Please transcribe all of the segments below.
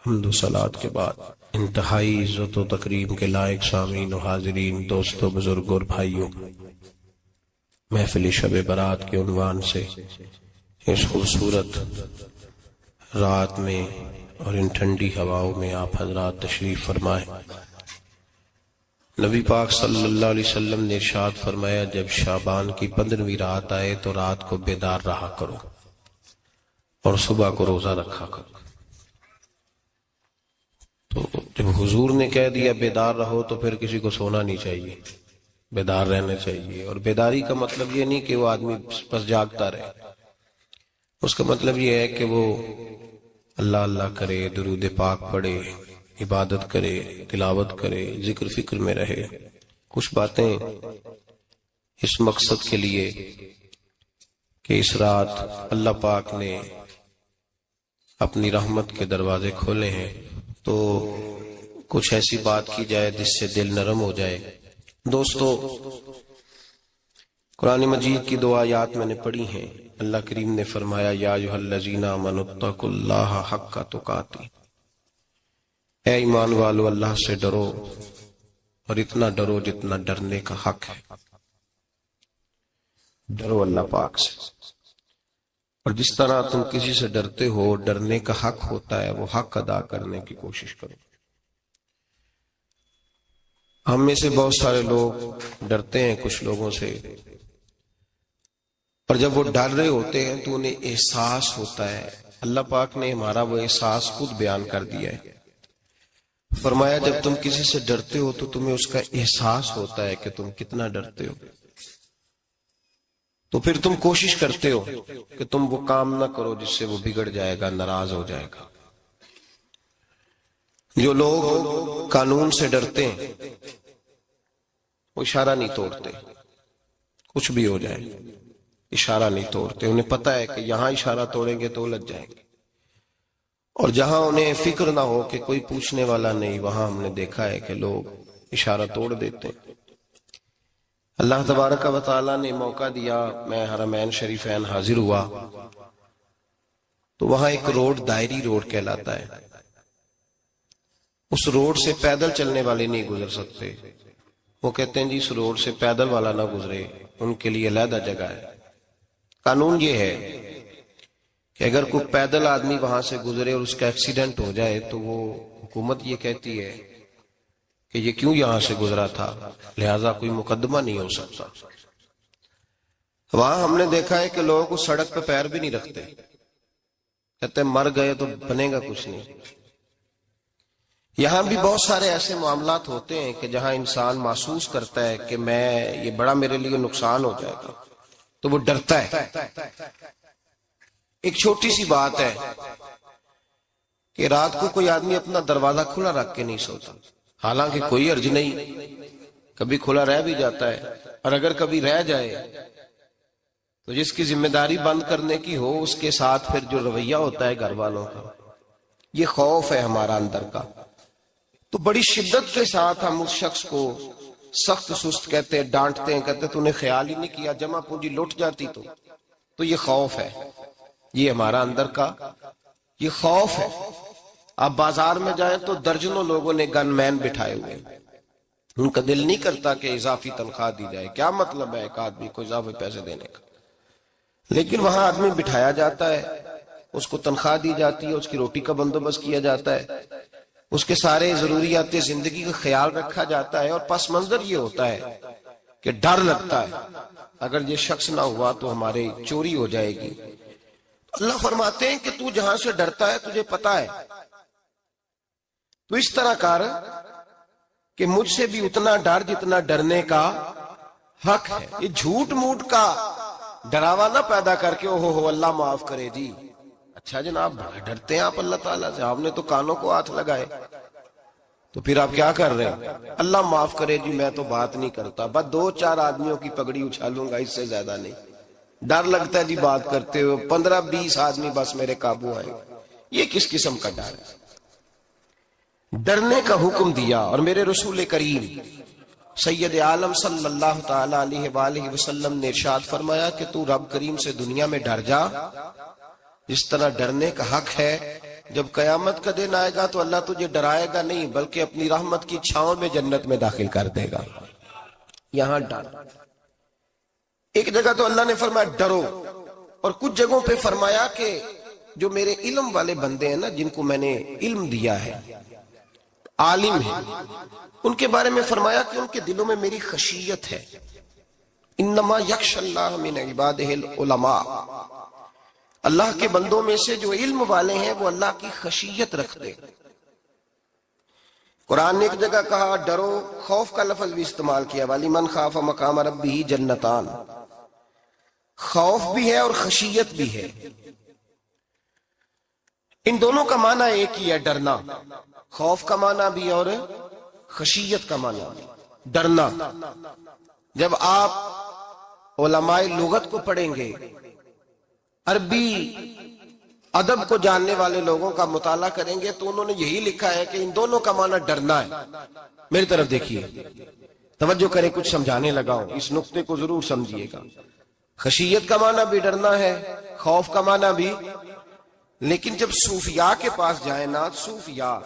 حمد و صلات کے بعد انتہائی عزت و تکریم کے لائق سامعین و حاضرین، دوستو، بزرگوں اور بھائیوں، محفل شب برات کے عنوان سے اس خوبصورت رات میں اور ان ٹھنڈی ہواؤں میں آپ حضرات تشریف فرمائیں۔ نبی پاک صلی اللہ علیہ وسلم نے ارشاد فرمایا، جب شعبان کی 15ویں رات آئے تو رات کو بیدار رہا کرو اور صبح کو روزہ رکھا کرو۔ تو جب حضور نے کہہ دیا بیدار رہو تو پھر کسی کو سونا نہیں چاہیے، بیدار رہنا چاہیے۔ اور بیداری کا مطلب یہ نہیں کہ وہ آدمی بس جاگتا رہے، اس کا مطلب یہ ہے کہ وہ اللہ اللہ کرے، درود پاک پڑھے، عبادت کرے، تلاوت کرے، ذکر فکر میں رہے۔ کچھ باتیں اس مقصد کے لیے کہ اس رات اللہ پاک نے اپنی رحمت کے دروازے کھولے ہیں، تو کچھ ایسی بات کی جائے جس سے دل نرم ہو جائے۔ دوستو، قرآن مجید کی 2 آیات میں نے پڑھی ہیں۔ اللہ کریم نے فرمایا، یا ایھا الذین آمنوا اتقوا اللہ حق تقاتہ، اے ایمان والو اللہ سے ڈرو اور اتنا ڈرو جتنا ڈرنے کا حق ہے۔ ڈرو اللہ پاک سے، اور جس طرح تم کسی سے ڈرتے ہو، ڈرنے کا حق ہوتا ہے، وہ حق ادا کرنے کی کوشش کرو۔ ہم میں سے بہت سارے لوگ ڈرتے ہیں کچھ لوگوں سے، اور جب وہ ڈر رہے ہوتے ہیں تو انہیں احساس ہوتا ہے۔ اللہ پاک نے ہمارا وہ احساس خود بیان کر دیا ہے۔ فرمایا، جب تم کسی سے ڈرتے ہو تو تمہیں اس کا احساس ہوتا ہے کہ تم کتنا ڈرتے ہو، تو پھر تم کوشش کرتے ہو کہ تم وہ کام نہ کرو جس سے وہ بگڑ جائے گا، ناراض ہو جائے گا۔ جو لوگ قانون سے ڈرتے ہیں وہ اشارہ نہیں توڑتے، کچھ بھی ہو جائے اشارہ نہیں توڑتے۔ انہیں پتہ ہے کہ یہاں اشارہ توڑیں گے تو الجھ جائیں گے، اور جہاں انہیں فکر نہ ہو کہ کوئی پوچھنے والا نہیں، وہاں ہم نے دیکھا ہے کہ لوگ اشارہ توڑ دیتے ہیں۔ اللہ تبارک و تعالیٰ نے موقع دیا، میں حرمین شریفین حاضر ہوا تو وہاں ایک روڈ دائری روڈ کہلاتا ہے۔ اس روڈ سے پیدل چلنے والے نہیں گزر سکتے۔ وہ کہتے ہیں جی اس روڈ سے پیدل والا نہ گزرے، ان کے لیے علیحدہ جگہ ہے۔ قانون یہ ہے کہ اگر کوئی پیدل آدمی وہاں سے گزرے اور اس کا ایکسیڈنٹ ہو جائے تو وہ حکومت یہ کہتی ہے کہ یہ کیوں یہاں سے گزرا تھا، لہٰذا کوئی مقدمہ نہیں ہو سکتا۔ وہاں ہم نے دیکھا ہے کہ لوگ اس سڑک پہ پیر بھی نہیں رکھتے، کہتے ہیں مر گئے تو بنے گا کچھ نہیں۔ یہاں بھی بہت سارے ایسے معاملات ہوتے ہیں کہ جہاں انسان محسوس کرتا ہے کہ یہ بڑا میرے لیے نقصان ہو جائے گا، تو وہ ڈرتا ہے۔ ایک چھوٹی سی بات ہے کہ رات کو کوئی آدمی اپنا دروازہ کھلا رکھ کے نہیں سوتا، حالانکہ کوئی عرض نہیں، کبھی کھلا رہ بھی جاتا ہے، اور اگر کبھی رہ جائے تو جس کی ذمہ داری بند کرنے کی ہو، اس کے ساتھ پھر جو رویہ ہوتا ہے گھر والوں کا، یہ خوف ہے ہمارا اندر کا، تو بڑی شدت کے ساتھ ہم اس شخص کو سخت سست کہتے ہیں، ڈانٹتے ہیں، کہتے تو نے خیال ہی نہیں کیا، جمع پونجی لٹ جاتی تو یہ خوف ہے، یہ ہمارا اندر کا یہ خوف ہے۔ آپ بازار میں جائیں تو درجنوں لوگوں نے گن مین بٹھائے ہوئے، ان کا دل نہیں کرتا کہ اضافی تنخواہ دی جائے، کیا مطلب ہے ایک آدمی کو اضافی پیسے دینے کا، لیکن وہاں آدمی بٹھایا جاتا ہے، اس کو تنخواہ دی جاتی ہے، اس کی روٹی کا بندوبست کیا جاتا ہے، اس کے سارے ضروریات زندگی کا خیال رکھا جاتا ہے، اور پس منظر یہ ہوتا ہے کہ ڈر لگتا ہے اگر یہ شخص نہ ہوا تو ہمارے چوری ہو جائے گی۔ اللہ فرماتے ہیں کہ تو جہاں سے ڈرتا ہے تجھے پتا ہے، تو اس طرح کر کہ مجھ سے بھی اتنا ڈر جتنا ڈرنے کا حق ہے۔ یہ جھوٹ موٹ کا ڈراوا نہ پیدا کر کے اوہ اللہ معاف کرے جی، اچھا جناب ڈرتے ہیں آپ اللہ تعالیٰ سے، آپ نے تو کانوں کو ہاتھ لگائے، تو پھر آپ کیا کر رہے ہیں؟ اللہ معاف کرے جی میں تو بات نہیں کرتا، بس 2-4 آدمیوں کی پگڑی اچھالوں گا، اس سے زیادہ نہیں۔ ڈر لگتا ہے جی بات کرتے ہو، 15-20 آدمی بس میرے قابو آئے، یہ کس قسم کا ڈر ہے؟ ڈرنے کا حکم دیا، اور میرے رسول کریم سید عالم صلی اللہ تعالی علیہ وآلہ وسلم نے ارشاد فرمایا کہ تو رب کریم سے دنیا میں ڈر جا، جس طرح ڈرنے کا حق ہے جب قیامت کا دن آئے گا تو اللہ تجھے ڈرائے گا نہیں بلکہ اپنی رحمت کی چھاؤں میں جنت میں داخل کر دے گا. یہاں ڈر. ایک جگہ تو اللہ نے فرمایا ڈرو، اور کچھ جگہوں پہ فرمایا کہ جو میرے علم والے بندے ہیں نا، جن کو میں نے علم دیا ہے، عالم ہیں، ان کے بارے میں فرمایا کہ ان کے دلوں میں میری خشیت ہے. انما یخشی اللہ من عبادہ العلماء، اللہ کے بندوں میں سے جو علم والے ہیں وہ اللہ کی خشیت رکھتے. قرآن نے ایک جگہ کہا ڈرو، خوف کا لفظ بھی استعمال کیا، وَلِمَنْ خَافَ مَقَامَ رَبِّهِ جَنَّتَانِ، خوف بھی ہے اور خشیت بھی ہے. ان دونوں کا معنی ایک ہی ہے، ڈرنا. خوف کا معنی بھی اور خشیت کا معنی بھی ڈرنا. جب آپ علماء لغت کو پڑھیں گے، عربی ادب کو جاننے والے لوگوں کا مطالعہ کریں گے تو انہوں نے یہی لکھا ہے کہ ان دونوں کا معنی ڈرنا ہے. میری طرف دیکھیے، توجہ کریں، کچھ سمجھانے لگا ہوں، اس نقطے کو ضرور سمجھیے گا. خشیت کا معنی بھی ڈرنا ہے، خوف کا معنی بھی. لیکن جب صوفیاء کے پاس جائیں نا، صوفیاء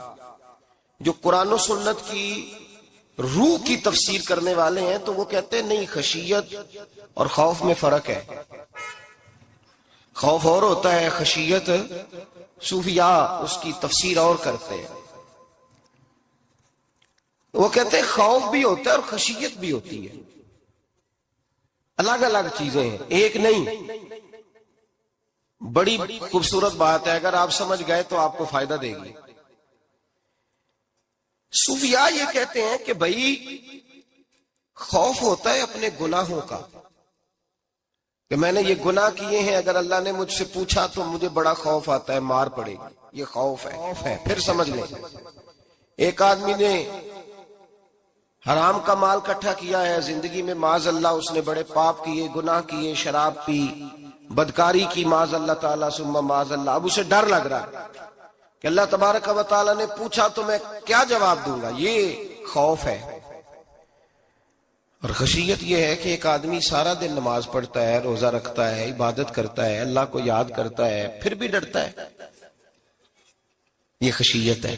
جو قرآن و سنت کی روح کی تفسیر کرنے والے ہیں، تو وہ کہتے ہیں نہیں، خشیت اور خوف میں فرق ہے. خوف اور ہوتا ہے، خشیت صوفیاء اس کی تفسیر اور کرتے ہیں. وہ کہتے ہیں خوف بھی ہوتا ہے اور خشیت بھی ہوتی ہے، الگ الگ چیزیں ہیں، ایک نہیں. بڑی خوبصورت بات ہے، اگر آپ سمجھ گئے تو آپ کو فائدہ دے گی. صوفیاء یہ کہتے ہیں کہ بھائی خوف ہوتا ہے اپنے گناہوں کا، کہ میں نے یہ گناہ کیے ہیں، اگر اللہ نے مجھ سے پوچھا تو مجھے بڑا خوف آتا ہے، مار پڑے گی، یہ خوف ہے. پھر سمجھ لیں، ایک آدمی نے حرام کا مال اکٹھا کیا ہے زندگی میں، معاذ اللہ اس نے بڑے پاپ کیے، گناہ کیے، شراب پی، بدکاری کی، معاذ اللہ تعالیٰ ثم معاذ اللہ. اب اسے ڈر لگ رہا ہے کہ اللہ تبارک و تعالیٰ نے پوچھا تو میں کیا جواب دوں گا. یہ خوف ہے. اور خشیت یہ ہے کہ ایک آدمی سارا دن نماز پڑھتا ہے، روزہ رکھتا ہے، عبادت کرتا ہے، اللہ کو یاد کرتا ہے، پھر بھی ڈرتا ہے. یہ خشیت ہے.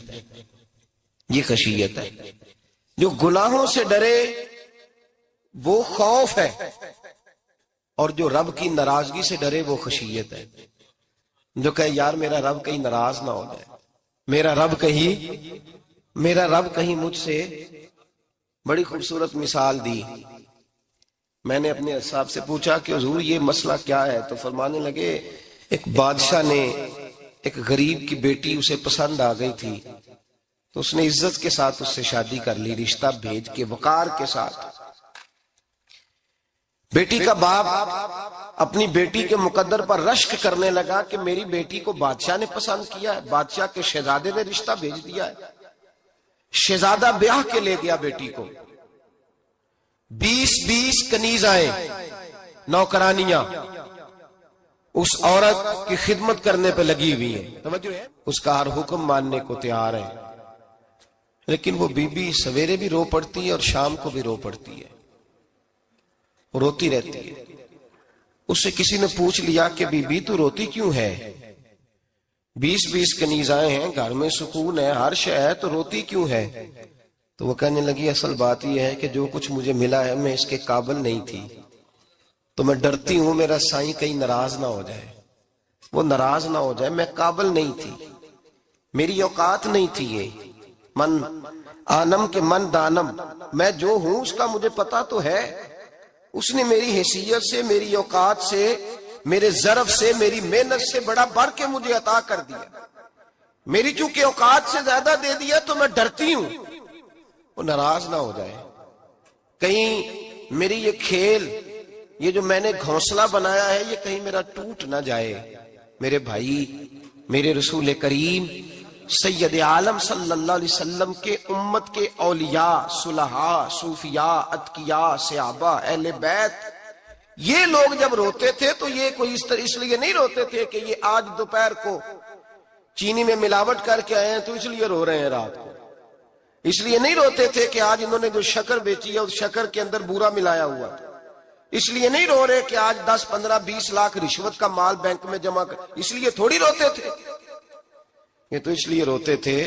یہ خشیت ہے. جو گناہوں سے ڈرے وہ خوف ہے، اور جو رب کی ناراضگی سے ڈرے وہ خشیت ہے. جو کہے یار میرا رب کہیں ناراض نہ ہو جائے، میرا رب کہیں مجھ سے. بڑی خوبصورت مثال دی. میں نے اپنے صاحب سے پوچھا کہ حضور یہ مسئلہ کیا ہے، تو فرمانے لگے ایک بادشاہ نے ایک غریب کی بیٹی اسے پسند آ گئی تھی، تو اس نے عزت کے ساتھ اس سے شادی کر لی، رشتہ بھیج کے وقار کے ساتھ. بیٹی کا باپ اپنی بیٹی کے مقدر پر رشک کرنے لگا کہ میری بیٹی کو بادشاہ نے پسند کیا ہے، بادشاہ کے شہزادے نے رشتہ بھیج دیا ہے. شہزادہ بیاہ کے لے گیا بیٹی کو. 20 کنیزائیں، نوکرانیاں اس عورت کی خدمت کرنے پہ لگی ہوئی ہیں، توجہ ہے، اس کا ہر حکم ماننے کو تیار ہے. لیکن وہ بی بی سویرے بھی رو پڑتی ہے اور شام کو بھی رو پڑتی ہے، روتی رہتی ہے. اس سے کسی نے پوچھ لیا کہ بی بی تو روتی کیوں ہے؟ 20 کنیزائیں ہیں، گھر میں سکون ہے، ہر شے ہے، تو روتی کیوں ہے؟ تو وہ کہنے لگی اصل بات یہ ہے کہ جو کچھ مجھے ملا ہے میں اس کے قابل نہیں تھی، تو میں ڈرتی ہوں میرا سائیں کہیں ناراض نہ ہو جائے، وہ ناراض نہ ہو جائے. میں قابل نہیں تھی، میری اوقات نہیں تھی. یہ من آنم کے من دانم، میں جو ہوں اس کا مجھے پتا تو ہے. اس نے میری حیثیت سے، میری اوقات سے، میرے ظرف سے، میری محنت سے بڑا بڑھ کے مجھے عطا کر دیا. میری چونکہ اوقات سے زیادہ دے دیا تو میں ڈرتی ہوں وہ ناراض نہ ہو جائے، کہیں میری یہ کھیل، یہ جو میں نے گھونسلہ بنایا ہے، یہ کہیں میرا ٹوٹ نہ جائے. میرے بھائی، میرے رسول کریم سید عالم صلی اللہ علیہ وسلم کے امت کے اولیاء، صلحاء، صوفیاء، اتقیاء، صحابہ، اہل بیت، یہ لوگ جب روتے تھے تو یہ کوئی اس لیے نہیں روتے تھے کہ یہ آج دوپہر کو چینی میں ملاوٹ کر کے آئے ہیں تو اس لیے رو رہے ہیں رات کو. اس لیے نہیں روتے تھے کہ آج انہوں نے جو شکر بیچی ہے اس شکر کے اندر بورا ملایا ہوا تھا. اس لیے نہیں رو رہے کہ آج 10 15 20 لاکھ رشوت کا مال بینک میں جمع کر، اس لیے تھوڑی روتے تھے. یہ تو اس لیے روتے تھے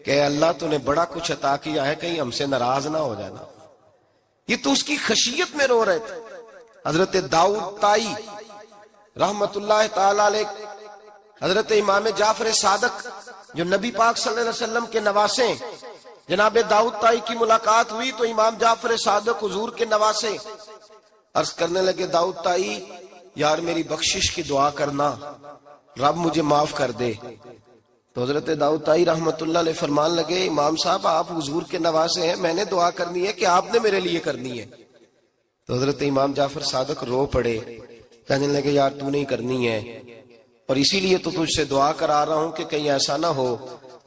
کہ اللہ تو نے بڑا کچھ عطا کیا ہے، کہیں ہم سے ناراض نہ ہو جانا. یہ تو اس کی خشیت میں رو رہے تھے. حضرت داؤد طائی رحمت اللہ تعالی علیہ، حضرت امام جعفر صادق جو نبی پاک صلی اللہ علیہ وسلم کے نواسے، جناب داؤد طائی کی ملاقات ہوئی تو امام جعفر صادق حضور کے نواسے عرض کرنے لگے، داؤد طائی یار میری بخشش کی دعا کرنا، رب مجھے معاف کر دے. تو حضرت داؤد طائی رحمت اللہ علیہ فرمان لگے، امام صاحب آپ حضور کے نواسے ہیں، میں نے دعا کرنی ہے کہ آپ نے میرے لیے کرنی ہے؟ تو حضرت امام جعفر صادق رو پڑے، کہنے لگے یار تو نہیں کرنی ہے، اور اسی لیے تو تجھ سے دعا کرا رہا ہوں کہ کہیں ایسا نہ ہو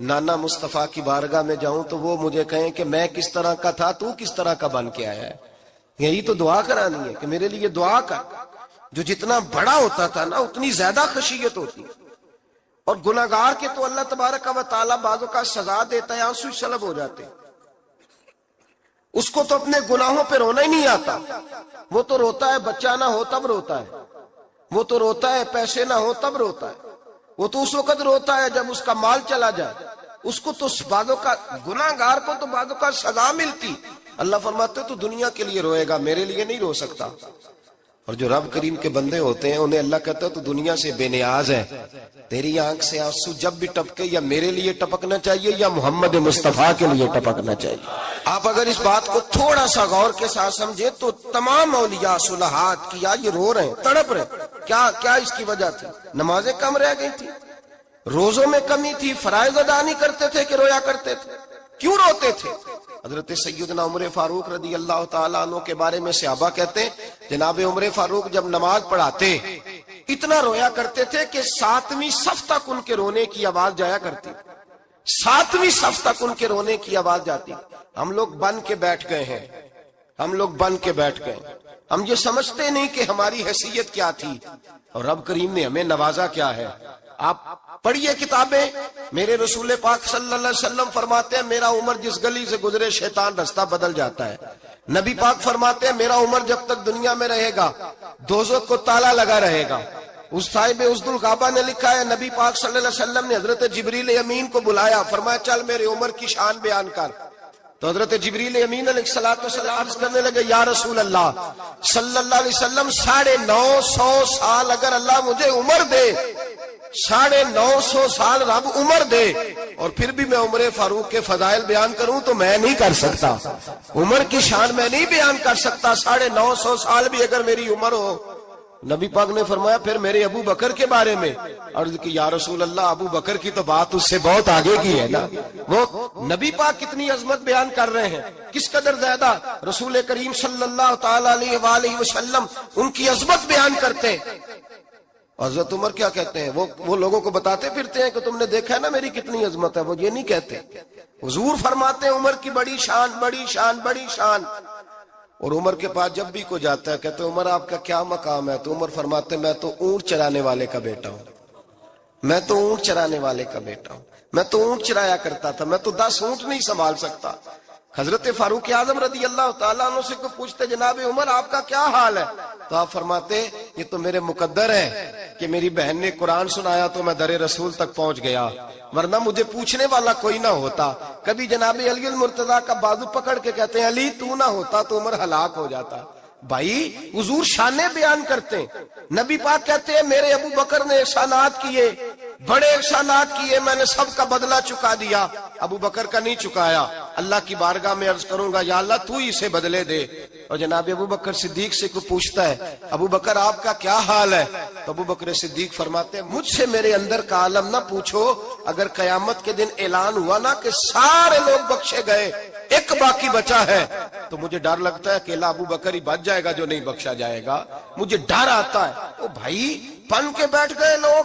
نانا مصطفیٰ کی بارگاہ میں جاؤں تو وہ مجھے کہیں کہ میں کس طرح کا تھا تو کس طرح کا بن کے آیا ہے. یہی تو دعا کرانی ہے کہ میرے لیے دعا کر. جو جتنا بڑا ہوتا تھا نا اتنی زیادہ خشیت ہوتی. اور گناہگار کے تو اللہ تبارک و تعالیٰ بعضوں کا سزا دیتا ہے، آنسو سلب ہو جاتے. اس کو تو اپنے گناہوں پہ رونا ہی نہیں آتا. وہ تو روتا ہے بچہ نہ ہو تب روتا ہے، وہ تو روتا ہے پیسے نہ ہو تب روتا ہے، وہ تو اس وقت روتا ہے جب اس کا مال چلا جائے. اس کو تو بعضوں کا گناہگار کو تو بعضوں کا سزا ملتی. اللہ فرماتے تو دنیا کے لیے روئے گا، میرے لیے نہیں رو سکتا. اور جو رب کریم کے بندے ہوتے ہیں انہیں اللہ کہتا ہے تو دنیا سے بے نیاز ہے، تیری آنکھ سے آنسو جب بھی ٹپکے یا میرے لیے ٹپکنا چاہیے یا محمد مصطفیٰ کے لیے ٹپکنا چاہیے. آپ اگر اس بات کو تھوڑا سا غور کے ساتھ سمجھے تو تمام اولیاء صلحات کیا یہ رو رہے ہیں، تڑپ رہے ہیں. کیا اس کی وجہ تھی؟ نمازیں کم رہ گئی تھی، روزوں میں کمی تھی، فرائض ادا نہیں کرتے تھے کہ رویا کرتے تھے؟ کیوں روتے تھے؟ حضرت سیدنا عمر فاروق رضی اللہ تعالیٰ عنہ کے بارے میں صحابہ کہتے ہیں جناب عمر فاروق جب نماز پڑھاتے اتنا رویا کرتے تھے کہ 7ویں صف تک ان کے رونے کی آواز جایا کرتی. 7ویں صف تک ان کے رونے کی آواز جاتی. ہم لوگ بن کے بیٹھ گئے ہیں، ہم لوگ بن کے بیٹھ گئے. ہم یہ سمجھتے نہیں کہ ہماری حیثیت کیا تھی اور رب کریم نے ہمیں نوازا کیا ہے. آپ پڑھیے کتابیں، میرے رسول پاک صلی اللہ علیہ وسلم فرماتے ہیں میرا عمر جس گلی سے گزرے شیطان رستہ بدل جاتا ہے. نبی پاک فرماتے ہیں میرا عمر جب تک دنیا میں رہے گا دوزخ کو تالا لگا رہے گا. اس صاحب عزد الغابہ نے لکھا ہے نبی پاک صلی اللہ علیہ وسلم نے حضرت جبریل امین کو بلایا، فرمایا چل میرے عمر کی شان بیان کر. تو حضرت جبریل امین علیہ السلام عرض کرنے لگے یا رسول اللہ صلی اللہ علیہ وسلم 950 سال اگر اللہ مجھے عمر دے، 950 سال رب عمر دے اور پھر بھی میں عمر فاروق کے فضائل بیان کروں تو میں نہیں کر سکتا. عمر کی شان میں نہیں بیان کر سکتا. 950 سال بھی اگر میری عمر ہو. نبی پاک نے فرمایا پھر میرے ابو بکر کے بارے میں. عرض کی یا رسول اللہ ابو بکر کی تو بات اس سے بہت آگے کی ہے نا. وہ نبی پاک کتنی عظمت بیان کر رہے ہیں، کس قدر زیادہ رسول کریم صلی اللہ تعالی علیہ وآلہ وسلم ان کی عظمت بیان کرتے ہیں. حضرت عمر کیا کہتے ہیں، وہ لوگوں کو بتاتے پھرتے ہیں کہ تم نے دیکھا ہے نا میری کتنی عظمت ہے. وہ یہ نہیں کہتے. حضور فرماتے ہیں عمر کی بڑی شان بڑی شان بڑی شان. اور عمر کے پاس جب بھی کوئی جاتا ہے کہتے ہیں عمر آپ کا کیا مقام ہے؟ تو عمر فرماتے ہیں میں تو اونٹ چرانے والے کا بیٹا ہوں، میں تو اونٹ چرانے والے کا بیٹا ہوں، میں تو اونٹ چرایا کرتا تھا، میں تو 10 اونٹ نہیں سنبھال سکتا. حضرت فاروق اعظم رضی اللہ تعالیٰ عنہ سے کو پوچھتے جناب عمر آپ کا کیا حال ہے؟ تو آپ فرماتے یہ تو میرے مقدر ہے کہ میری بہن نے قرآن سنایا تو میں در رسول تک پہنچ گیا، ورنہ مجھے پوچھنے والا کوئی نہ ہوتا. کبھی جناب علی المرتضیٰ کا بازو پکڑ کے کہتے ہیں علی تو نہ ہوتا تو عمر ہلاک ہو جاتا. بھائی حضور شانے بیان کرتے ہیں. نبی پاک کہتے ہیں میرے ابو بکر نے احسانات کیے، بڑے احسانات کیے، میں نے سب کا بدلہ چکا دیا. ابو بکر کا نہیں چکایا. اللہ کی بارگاہ میں عرض کروں گا یا اللہ تو ہی اسے بدلے دے. اور جناب ابو بکر صدیق سے کوئی پوچھتا ہے ابو بکر آپ کا کیا حال ہے؟ تو ابو بکر صدیق فرماتے ہیں مجھ سے میرے اندر کا عالم نہ پوچھو. اگر قیامت کے دن اعلان ہوا نا کہ سارے لوگ بخشے گئے ایک باقی بچا ہے تو مجھے ڈر لگتا ہے اکیلا ابو بکر ہی بچ جائے گا جو نہیں بخشا جائے گا. مجھے ڈر آتا ہے. او بھائی بن کے بیٹھ گئے لوگ،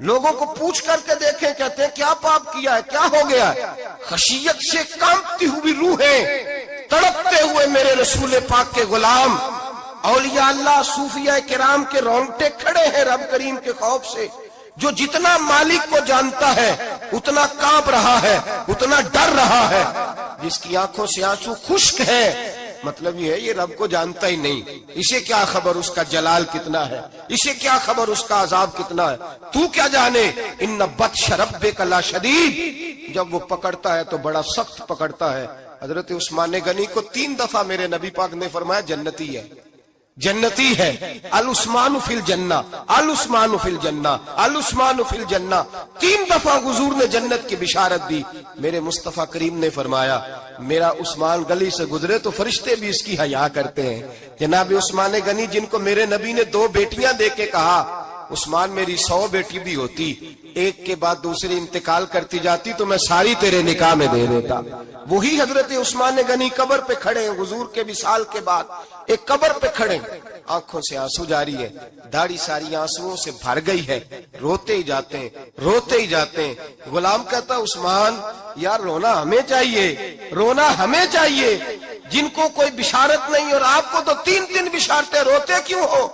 لوگوں کو پوچھ کر کے دیکھیں، کہتے ہیں کیا پاپ کیا ہے، کیا ہو گیا ہے؟ خشیت سے کانپتی ہوئی روحیں، تڑپتے ہوئے میرے رسول پاک کے غلام، اولیاء اللہ صوفیاء کرام کے رونگٹے کھڑے ہیں رب کریم کے خوف سے. جو جتنا مالک کو جانتا ہے اتنا کانپ رہا ہے، اتنا ڈر رہا ہے. جس کی آنکھوں سے آنسو خشک ہے مطلب یہ ہے یہ رب کو جانتا ہی نہیں، اسے کیا خبر اس کا جلال کتنا ہے، اسے کیا خبر اس کا عذاب کتنا ہے، تو کیا جانے۔ ان بطش ربک لشدید، جب وہ پکڑتا ہے تو بڑا سخت پکڑتا ہے۔ حضرت عثمان غنی کو 3 دفعہ میرے نبی پاک نے فرمایا جنتی ہے، جنتی ہے، العثمان فی الجنہ، العثمان فی الجنہ، العثمان فی الجنہ، 3 دفعہ حضور نے جنت کی بشارت دی۔ میرے مصطفیٰ کریم نے فرمایا میرا عثمان گلی سے گزرے تو فرشتے بھی اس کی حیا کرتے ہیں۔ جناب عثمان غنی جن کو میرے نبی نے 2 بیٹیاں دے کے کہا عثمان میری 100 بیٹی بھی ہوتی، ایک کے بعد دوسری انتقال کرتی جاتی تو میں ساری تیرے نکاح میں دے دیتا، وہی حضرت عثمان غنی قبر پہ کھڑے ہیں حضور کے وصال کے بعد، ایک قبر پہ کھڑے، آنکھوں سے آنسو جاری ہے، داڑھی ساری آنسوؤں سے بھر گئی ہے، روتے ہی جاتے ہیں، روتے ہی جاتے ہیں۔ غلام کہتا عثمان یار رونا ہمیں چاہیے، رونا ہمیں چاہیے، جن کو کوئی بشارت نہیں اور آپ کو تو 3 بشارتیں، روتے کیوں ہو؟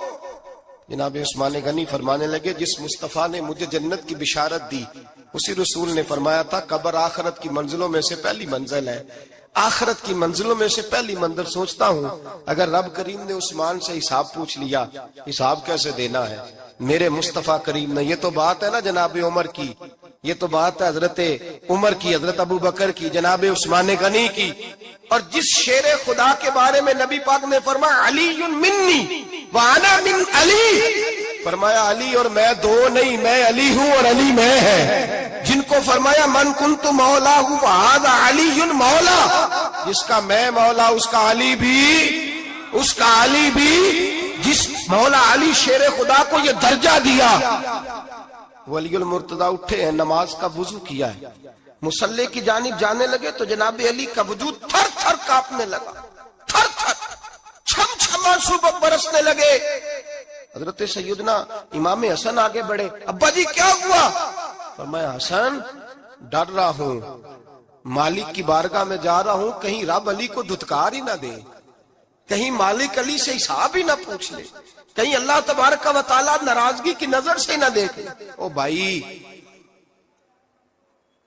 جناب عثمان غنی فرمانے لگے جس مصطفیٰ نے مجھے جنت کی بشارت دی اسی رسول نے فرمایا تھا قبر آخرت کی منزلوں میں سے پہلی منزل ہے، آخرت کی منزلوں میں سے پہلی منزل۔ سوچتا ہوں اگر رب کریم نے عثمان سے حساب پوچھ لیا حساب کیسے دینا ہے میرے مصطفیٰ کریم نے؟ یہ تو بات ہے نا جناب عمر کی، یہ تو بات ہے حضرت عمر کی، حضرت ابو بکر کی، جناب عثمان غنی کی۔ اور جس شیر خدا کے بارے میں نبی پاک نے فرمایا علی منی وانا من علی، فرمایا علی اور میں 2 نہیں، میں علی ہوں اور علی میں ہے۔ جن کو فرمایا من کنت مولا ہوں وہذا علی مولا، جس کا میں مولا اس کا علی بھی، اس کا علی بھی، جس مولا علی شیر خدا کو یہ درجہ دیا۔ ولی المرتضی اٹھے ہیں، نماز کا وضو کیا ہے، مصلی کی جانب جانے لگے تو جناب علی کا وجود تھر تھر کانپنے لگا، تھر تھر، چھم چھم آنسو برسنے لگے۔ حضرت سیدنا امام حسن آگے بڑھے، ابا جی کیا ہوا؟ فرمایا حسن ڈر رہا ہوں، مالک کی بارگاہ میں جا رہا ہوں، کہیں رب علی کو دھتکار ہی نہ دے، کہیں مالک علی سے حساب ہی نہ پوچھ لے، کہیں اللہ تبارک و تعالیٰ ناراضگی کی نظر سے نہ دیکھے۔ او بھائی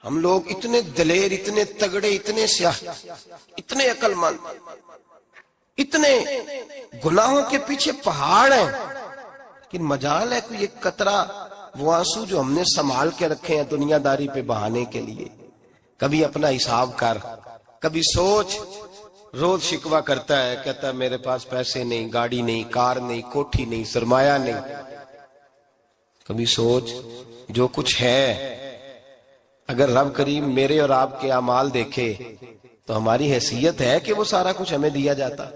ہم لوگ اتنے دلیر، اتنے تگڑے، اتنے سیاہ، اتنے عقل مند، اتنے گناہوں کے پیچھے پہاڑ ہیں، لیکن مجال ہے کوئی ایک قطرہ وہ آنسو جو ہم نے سنبھال کے رکھے ہیں دنیا داری پہ بہانے کے لیے۔ کبھی اپنا حساب کر، کبھی سوچ۔ روز شکوہ کرتا ہے، کہتا ہے میرے پاس پیسے نہیں، گاڑی نہیں، کار نہیں، کوٹھی نہیں، سرمایہ نہیں۔ کبھی سوچ جو کچھ ہے اگر رب کریم میرے اور آپ کے اعمال دیکھے تو ہماری حیثیت ہے کہ وہ سارا کچھ ہمیں دیا جاتا،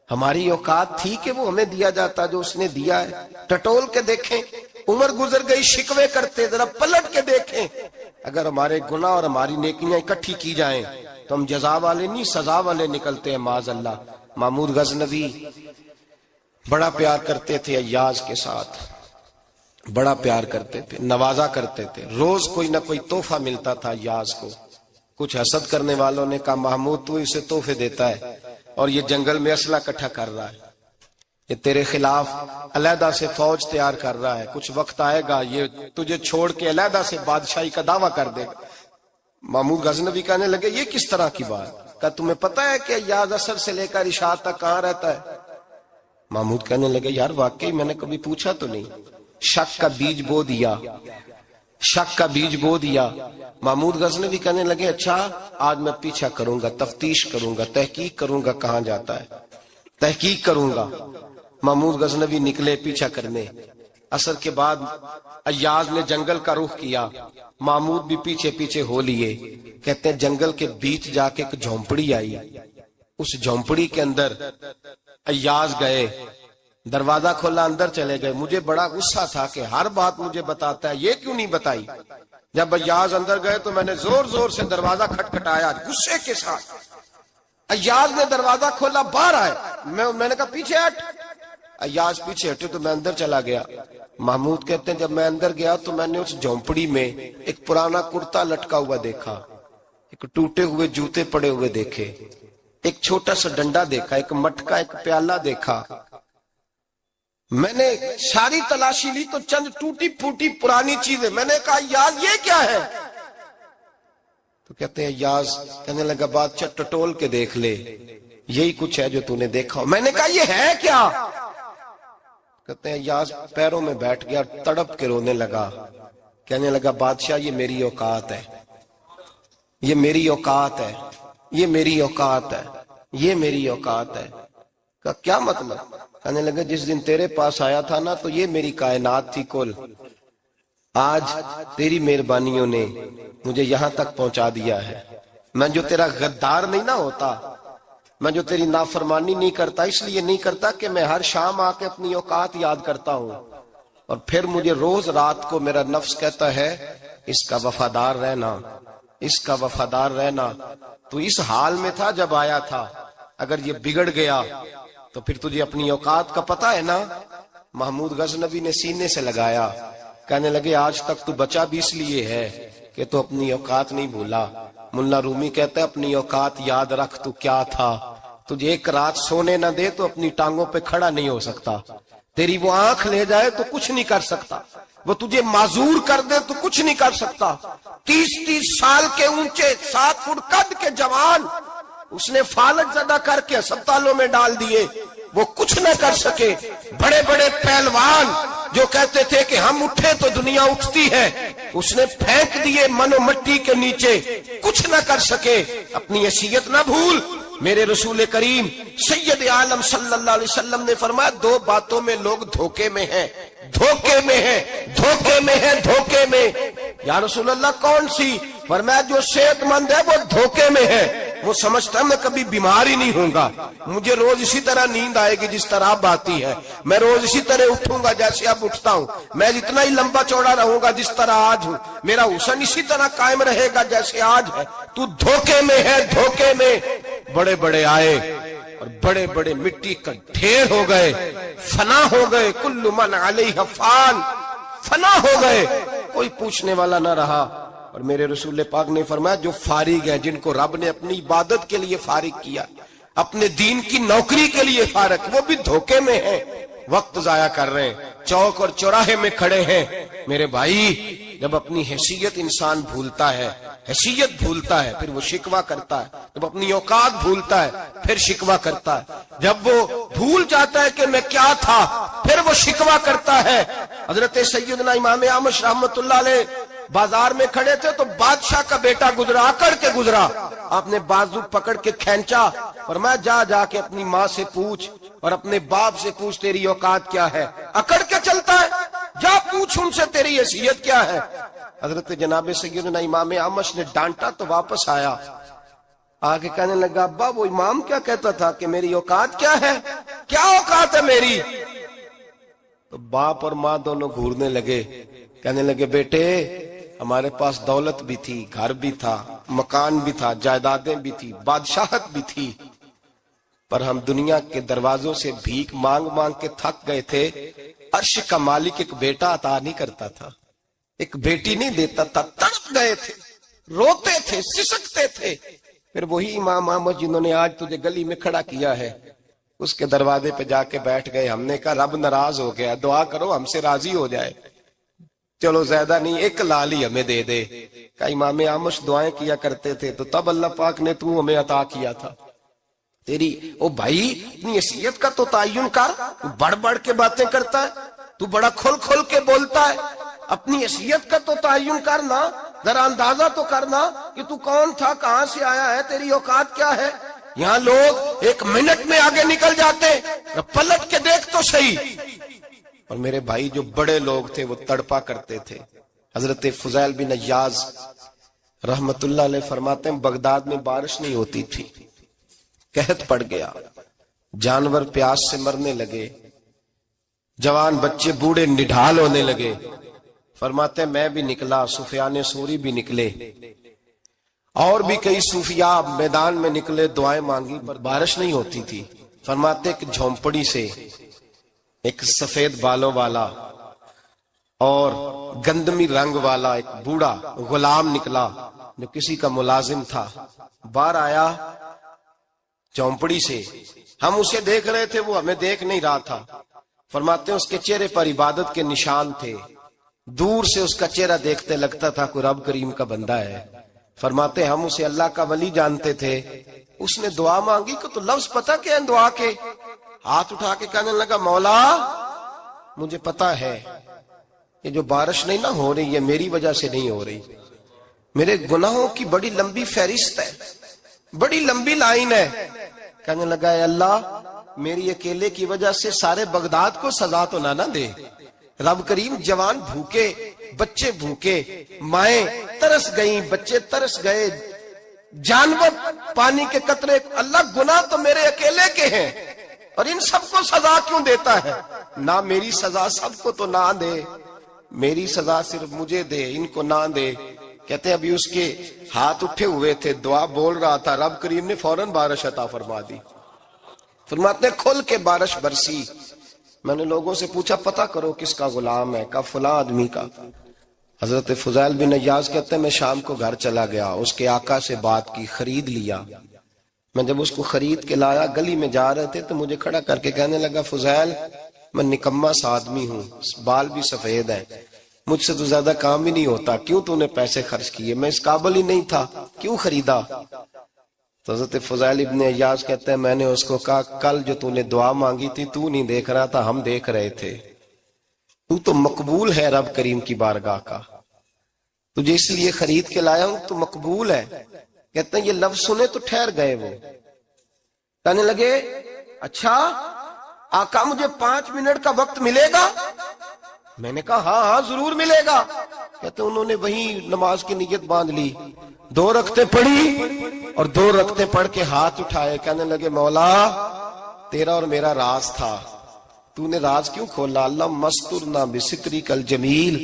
ہماری اوقات تھی کہ وہ ہمیں دیا جاتا جو اس نے دیا ہے۔ ٹٹول کے دیکھیں، عمر گزر گئی شکوے کرتے، ذرا پلٹ کے دیکھیں اگر ہمارے گناہ اور ہماری نیکیاں اکٹھی کی جائیں تو ہم جزا والے نہیں سزا والے نکلتے ہیں معاذ اللہ۔ محمود غزنوی بڑا پیار کرتے تھے ایاز کے ساتھ، بڑا پیار کرتے تھے، نوازا کرتے تھے، روز کوئی نہ کوئی تحفہ ملتا تھا ایاز کو۔ کچھ حسد کرنے والوں نے کہا محمود تو اسے تحفے دیتا ہے اور یہ جنگل میں اسلحہ اکٹھا کر رہا ہے، یہ تیرے خلاف علیحدہ سے فوج تیار کر رہا ہے، کچھ وقت آئے گا یہ تجھے چھوڑ کے علیحدہ سے بادشاہی کا دعویٰ کر دے گا۔ محمود غزنوی کہنے لگے یہ کس طرح کی بات؟ کہا تمہیں پتہ ہے کہ ایاز عصر سے لے کر عشاء تک کہاں رہتا ہے؟ محمود کہنے لگے یار واقعی میں نے کبھی پوچھا تو نہیں، شک کا بیج بو دیا، شک کا بیج بو دیا۔ محمود غزنوی کہنے لگے اچھا آج میں پیچھا کروں گا، تفتیش کروں گا، تحقیق کروں گا کہاں جاتا ہے، تحقیق کروں گا۔ محمود غزنوی نکلے پیچھا کرنے۔ عصر کے بعد ایاز نے جنگل کا رخ کیا، محمود بھی پیچھے پیچھے ہو لیے۔ کہتے ہیں جنگل کے بیچ جا کے ایک جھونپڑی آئی، اس جھونپڑی کے اندر ایاز گئے، دروازہ کھولا اندر چلے گئے۔ مجھے بڑا غصہ تھا کہ ہر بات مجھے بتاتا ہے، یہ کیوں نہیں بتائی؟ جب ایاز اندر گئے تو میں نے زور زور سے دروازہ کھٹکھٹایا غصے کے ساتھ۔ ایاز نے دروازہ کھولا، باہر آئے، میں نے کہا پیچھے ہٹ۔ ایاز پیچھے ہٹے تو میں اندر چلا گیا۔ محمود کہتے ہیں جب میں اندر گیا تو میں نے اس جھونپڑی میں ایک پرانا کرتا لٹکا ہوا دیکھا، ایک ٹوٹے ہوئے جوتے پڑے ہوئے دیکھے، ایک چھوٹا سا ڈنڈا دیکھا، ایک مٹکا، ایک پیالہ دیکھا۔ میں نے ساری تلاشی لی تو چند ٹوٹی پھوٹی پرانی چیزیں، میں نے کہا یار یہ کیا ہے؟ تو کہتے ہیں یاز، کہنے لگا بادشاہ ٹٹول کے دیکھ لے، یہی کچھ ہے جو تو نے دیکھا ہو۔ میں نے کہا یہ ہے کیا؟ کہتے ہیں یاز پیروں میں بیٹھ گیا، تڑپ کے رونے لگا، کہنے لگا بادشاہ یہ میری اوقات ہے، یہ میری اوقات ہے، یہ میری اوقات ہے، یہ میری اوقات ہے۔ کہا کیا مطلب؟ کہنے لگا جس دن تیرے پاس آیا تھا نا تو یہ میری کائنات تھی کل، آج تیری مہربانیوں نے مجھے یہاں تک پہنچا دیا ہے۔ میں جو تیرا غدار نہیں نہ ہوتا، میں جو تیری نافرمانی نہیں کرتا، اس لیے نہیں کرتا کہ میں ہر شام آ کے اپنی اوقات یاد کرتا ہوں، اور پھر مجھے روز رات کو میرا نفس کہتا ہے اس کا وفادار رہنا، اس کا وفادار رہنا۔ تو اس حال میں تھا جب آیا تھا، اگر یہ بگڑ گیا تو پھر تجھے اپنی اوقات کا پتہ ہے نا۔ محمود غزنوی نے سینے سے لگایا، کہنے لگے آج تک تو بچا بھی اس لیے ہے کہ تو اپنی اوقات نہیں بھولا۔ ملا رومی کہتا ہے اپنی اوقات یاد رکھ، تو کیا تھا؟ تجھے ایک رات سونے نہ دے تو اپنی ٹانگوں پہ کھڑا نہیں ہو سکتا، تیری وہ آنکھ لے جائے تو کچھ نہیں کر سکتا، وہ تجھے معذور کر دے تو کچھ نہیں کر سکتا۔ 30 سال کے اونچے 7 فٹ قد کے جوان اس نے فالج زدہ کر کے ہسپتالوں میں ڈال دیے، وہ کچھ نہ کر سکے۔ بڑے بڑے پہلوان جو کہتے تھے کہ ہم اٹھے تو دنیا اٹھتی ہے، اس نے پھینک دیے من و مٹی کے نیچے، کچھ نہ کر سکے۔ اپنی حیثیت نہ بھول۔ میرے رسول کریم سید عالم صلی اللہ علیہ وسلم نے فرمایا 2 باتوں میں لوگ دھوکے میں ہیں، دھوکے میں ہیں، دھوکے میں ہیں، دھوکے میں۔ یا رسول اللہ کون سی؟ فرمایا جو صحت مند ہے وہ دھوکے میں ہے، وہ سمجھتا ہے میں کبھی بیمار ہی نہیں ہوں گا، مجھے روز اسی طرح نیند آئے گی جس طرح اب آتی ہے، میں روز اسی طرح اٹھوں گا جیسے اب اٹھتا ہوں، میں اتنا ہی لمبا چوڑا رہوں گا جس طرح آج ہوں، میرا حسن اسی طرح قائم رہے گا جیسے آج ہے۔ تو دھوکے میں ہے، دھوکے میں۔ بڑے بڑے آئے اور بڑے بڑے مٹی کا ڈھیر ہو گئے، فنا ہو گئے، کل من علیہ فان، فنا ہو گئے، کوئی پوچھنے والا نہ رہا۔ اور میرے رسول پاک نے فرمایا جو فارغ ہیں، جن کو رب نے اپنی عبادت کے لیے فارغ کیا، اپنے دین کی نوکری کے لیے فارغ، وہ بھی دھوکے میں ہیں، وقت ضائع کر رہے ہیں، چوک اور چوراہے میں کھڑے ہیں۔ میرے بھائی جب اپنی حیثیت انسان بھولتا ہے، حیثیت بھولتا ہے، پھر وہ شکوہ کرتا ہے، جب اپنی اوقات بھولتا ہے پھر شکوہ کرتا ہے، جب وہ بھول جاتا ہے کہ میں کیا تھا پھر وہ شکوہ کرتا ہے۔ حضرت سیدنا امام اعمش رحمت اللہ علیہ بازار میں کھڑے تھے تو بادشاہ کا بیٹا گزرا، اکڑ کے گزرا، آپ نے بازو پکڑ کے کھینچا، فرمایا جا کے اپنی ماں سے پوچھ اور اپنے باپ سے پوچھ تیری اوقات کیا ہے۔ اکڑ کے چلتا ہے، جا پوچھ ان سے تیری حیثیت کیا ہے۔ حضرت جناب سیدنا امام اعمش نے ڈانٹا تو واپس آیا، آگے کہنے لگا ابا وہ امام کیا کہتا تھا کہ میری اوقات کیا ہے، کیا اوقات ہے میری؟ تو باپ اور ماں دونوں گھورنے لگے، کہنے لگے بیٹے ہمارے پاس دولت بھی تھی، گھر بھی تھا، مکان بھی تھا، جائیدادیں بھی تھی، بادشاہت بھی تھی، پر ہم دنیا کے دروازوں سے بھیک مانگ مانگ کے تھک گئے تھے۔ عرش کا مالک ایک بیٹا عطا نہیں کرتا تھا، ایک بیٹی نہیں دیتا تھا، تڑپ گئے تھے، روتے تھے، سسکتے تھے۔ پھر وہی امام احمد جنہوں نے آج تجھے گلی میں کھڑا کیا ہے اس کے دروازے پہ جا کے بیٹھ گئے۔ ہم نے کہا رب ناراض ہو گیا، دعا کرو ہم سے راضی ہو جائے، چلو زیادہ نہیں ایک لال ہی ہمیں دے دے۔ کہ امام اعمش دعائیں کیا کرتے تھے تو تب اللہ پاک نے تو ہمیں عطا کیا تھا۔ تیری او بھائی اپنی حیثیت کا تو تعین کر، تو بڑھ بڑھ کے باتیں کرتا ہے، تو بڑا کھل کھل کے بولتا ہے، اپنی حیثیت کا تو تعین کرنا، ذرا اندازہ تو کرنا کہ تو کون تھا، کہاں سے آیا ہے، تیری اوقات کیا ہے۔ یہاں لوگ 1 منٹ میں آگے نکل جاتے، پلٹ کے دیکھ تو صحیح۔ اور میرے بھائی جو بڑے لوگ تھے وہ تڑپا کرتے تھے۔ حضرت فضیل بن عیاض رحمت اللہ علیہ فرماتے ہیں بغداد میں بارش نہیں ہوتی تھی، قحط پڑ گیا، جانور پیاس سے مرنے لگے، جوان بچے بوڑھے نڈھال ہونے لگے۔ فرماتے ہیں میں بھی نکلا، سفیان ثوری بھی نکلے، اور بھی کئی صوفیاء میدان میں نکلے، دعائیں مانگی پر بارش نہیں ہوتی تھی۔ فرماتے ایک جھونپڑی سے ایک سفید بالوں والا اور گندمی رنگ والا ایک بوڑھا غلام نکلا جو کسی کا ملازم تھا، باہر آیا جھونپڑی سے، ہم اسے دیکھ رہے تھے، وہ ہمیں دیکھ نہیں رہا تھا۔ فرماتے ہیں اس کے چہرے پر عبادت کے نشان تھے، دور سے اس کا چہرہ دیکھتے لگتا تھا کوئی رب کریم کا بندہ ہے۔ فرماتے ہم اسے اللہ کا ولی جانتے تھے، اس نے دعا مانگی کہ تو لفظ پتہ کیا ہے دعا کے، ہاتھ اٹھا کے کہنے لگا مولا مجھے پتا ہے یہ جو بارش نہیں نہ ہو رہی ہے میری وجہ سے نہیں ہو رہی، میرے گناہوں کی بڑی لمبی فہرست ہے، بڑی لمبی لائن ہے۔ کہنے لگا اے اللہ میری اکیلے کی وجہ سے سارے بغداد کو سزا تو نہ دے۔ رب کریم جوان بھوکے، بچے بھوکے، مائیں ترس گئیں، بچے ترس گئے، جانور پانی کے قطرے، اللہ گناہ تو میرے اکیلے کے ہیں اور ان سب کو سزا کیوں دیتا ہے؟ نہ میری سزا سب کو تو نہ دے، میری سزا صرف مجھے دے، ان کو نہ دے۔ کہتے ہیں ابھی اس کے ہاتھ اٹھے ہوئے تھے، دعا بول رہا تھا، رب کریم نے فوراً بارش عطا فرما دی۔ فرماتے کھل کے بارش برسی۔ میں نے لوگوں سے پوچھا پتہ کرو کس کا غلام ہے، کہا فلاں آدمی کا۔ حضرت فضیل بن عیاض کہتے ہیں میں شام کو گھر چلا گیا، اس کے آقا سے بات کی، خرید لیا۔ میں جب اس کو خرید کے لایا، گلی میں جا رہے تھے تو مجھے کھڑا کر کے کہنے لگا فضیل میں نکما سا آدمی ہوں، بال بھی سفید ہیں، مجھ سے تو زیادہ کام ہی نہیں ہوتا، کیوں تو نے پیسے خرچ کیے؟ میں اس قابل ہی نہیں تھا، کیوں خریدا؟ تو حضرت فضیل ابن عیاض کہتے ہیں میں نے اس کو کہا کل جو تو نے دعا مانگی تھی تو نہیں دیکھ رہا تھا، ہم دیکھ رہے تھے، تو مقبول ہے رب کریم کی بارگاہ کا، تجھے اس لیے خرید کے لایا ہوں، تو مقبول ہے۔ کہتے ہیں یہ لفظ سنے تو ٹھہر گئے، وہ کہنے لگے اچھا آقا مجھے 5 منٹ کا وقت ملے گا؟ میں نے کہا ہاں ہاں ضرور ملے گا۔ کہتے ہیں انہوں نے وہی نماز کی نیت باندھ لی، 2 رکعتیں پڑھی اور 2 رکعتیں پڑھ کے ہاتھ اٹھائے، کہنے لگے مولا تیرا اور میرا راز تھا، تو نے راز کیوں کھولا؟ اللہ مسترنا بستری کل جمیل،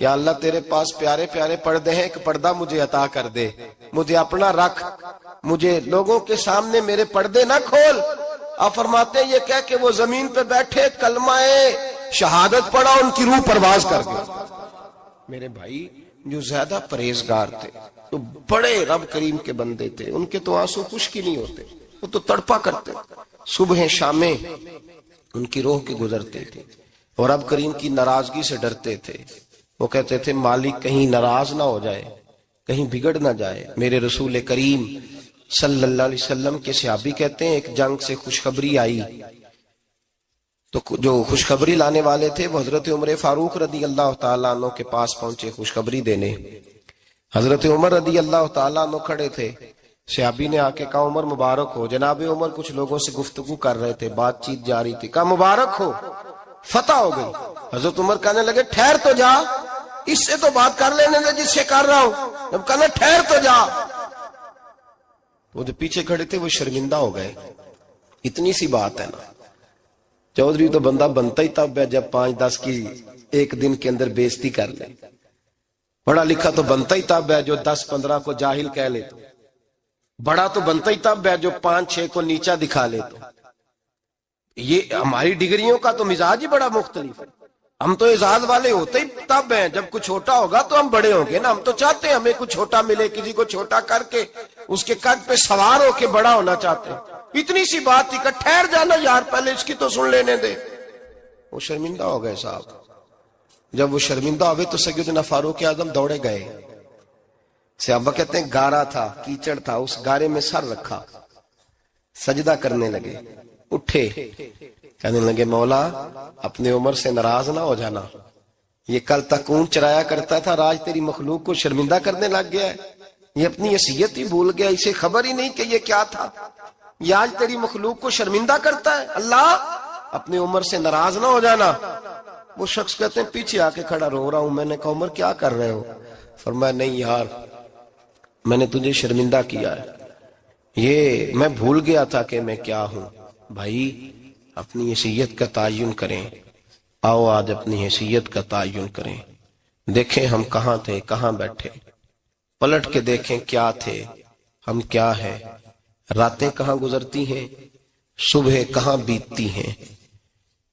یا اللہ تیرے پاس پیارے پیارے پردے ہیں، ایک پردہ مجھے عطا کر دے، مجھے اپنا رکھ، مجھے لوگوں کے سامنے میرے پردے نہ کھول۔ آپ فرماتے ہیں یہ کہہ کہ وہ زمین پہ بیٹھے کلمہ شہادت پڑھا، ان کی روح پرواز کر گئی۔ میرے بھائی جو زیادہ پرہیزگار تھے، تو بڑے رب کریم کے بندے تھے، ان کے تو آنسو خشک ہی نہیں ہوتے، وہ تو تڑپا کرتے، صبح شامیں ان کی روح کی گزرتے تھے اور رب کریم کی ناراضگی سے ڈرتے تھے۔ وہ کہتے تھے مالک کہیں ناراض نہ ہو جائے، کہیں بگڑ نہ جائے۔ میرے رسول کریم صلی اللہ علیہ وسلم کے صحابی کہتے ہیں ایک جنگ سے خوشخبری آئی، تو جو خوشخبری لانے والے تھے وہ حضرت عمر فاروق رضی اللہ تعالیٰ عنہ کے پاس پہنچے خوشخبری دینے۔ حضرت عمر رضی اللہ تعالیٰ عنہ کھڑے تھے، صحابی نے آ کے کہا عمر مبارک ہو۔ جناب عمر کچھ لوگوں سے گفتگو کر رہے تھے، بات چیت جاری تھی، کہا مبارک ہو فتح ہو گئی۔ حضرت عمر کہنے لگے ٹھہر تو جا، اس سے تو بات کر لینے دے جس سے کر رہا ہوں، جب کہنا ٹھہر تو جا۔ وہ جو پیچھے کھڑے تھے وہ شرمندہ ہو گئے، اتنی سی بات ہے نا، چودھری تو بندہ بنتا ہی تب ہے جب 5-10 کی ایک دن کے اندر بےزتی کر لے، پڑھا لکھا تو بنتا ہی تب ہے جو 10-15 کو جاہل کہہ لے، تو بڑا تو بنتا ہی تب ہے جو 5-6 کو نیچا دکھا لے۔ تو یہ ہماری ڈگریوں کا تو مزاج ہی بڑا مختلف ہے، ہم تو اعزاز والے ہوتے ہی تب ہیں جب کچھ چھوٹا ہوگا تو ہم بڑے ہوں گے نا، ہم تو چاہتے ہیں ہمیں کچھ چھوٹا ملے، کسی کو چھوٹا کر کے اس کے قد پہ سوار ہو کے بڑا ہونا چاہتے ہیں۔ اتنی سی بات تھی کہ ٹھہر جانا یار پہلے اس کی تو سن لینے دے۔ وہ شرمندہ ہو گئے صاحب، جب وہ شرمندہ ہوئے تو سیدنا فاروق اعظم دوڑے گئے۔ صحابہ کہتے ہیں گارا تھا، کیچڑ تھا، اس گارے میں سر رکھا، سجدہ کرنے لگے، اٹھے، کہنے لگے مولا اپنے عمر سے ناراض نہ ہو جانا، یہ کل تک اونٹ چرایا کرتا تھا، آج تیری مخلوق کو شرمندہ کرنے لگ گیا ہے، یہ اپنی حیثیت ہی بھول گیا، اسے خبر ہی نہیں کہ یہ کیا تھا، یہ آج تیری مخلوق کو شرمندہ کرتا ہے۔ اللہ اپنے عمر سے ناراض نہ ہو جانا۔ وہ شخص کہتے ہیں پیچھے آ کے کھڑا رو رہا ہوں، میں نے کہا عمر کیا کر رہے ہو؟ فرمایا نہیں یار میں نے تجھے شرمندہ کیا ہے، یہ میں بھول گیا تھا کہ میں کیا ہوں۔ بھائی اپنی حیثیت کا تعین کریں، آؤ آج اپنی حیثیت کا تعین کریں، دیکھیں ہم کہاں تھے، کہاں بیٹھے، پلٹ کے دیکھیں کیا تھے ہم، کیا ہے، راتیں کہاں گزرتی ہیں، صبح کہاں بیتتی ہیں۔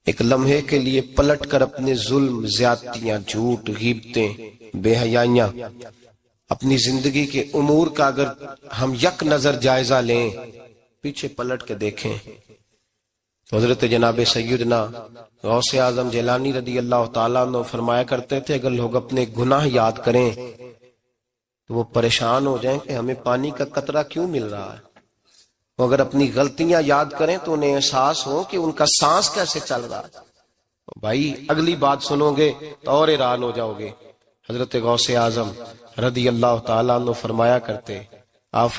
ایک لمحے کے لیے پلٹ کر اپنے ظلم، زیادتیاں، جھوٹ، غیبتیں، بے حیائیاں، اپنی زندگی کے امور کا اگر ہم یک نظر جائزہ لیں، پیچھے پلٹ کے دیکھیں تو حضرت جناب سیدنا غوث اعظم جیلانی رضی اللہ تعالیٰ عنہ فرمایا کرتے تھے اگر لوگ اپنے گناہ یاد کریں تو وہ پریشان ہو جائیں کہ ہمیں پانی کا قطرہ کیوں مل رہا ہے. وہ اگر اپنی غلطیاں یاد کریں تو انہیں احساس ہو کہ ان کا سانس کیسے چل رہا ہے. بھائی اگلی بات سنو گے تو اور حیران ہو جاؤ گے. حضرت غوث اعظم رضی اللہ تعالیٰ عنہ فرمایا کرتے، آپ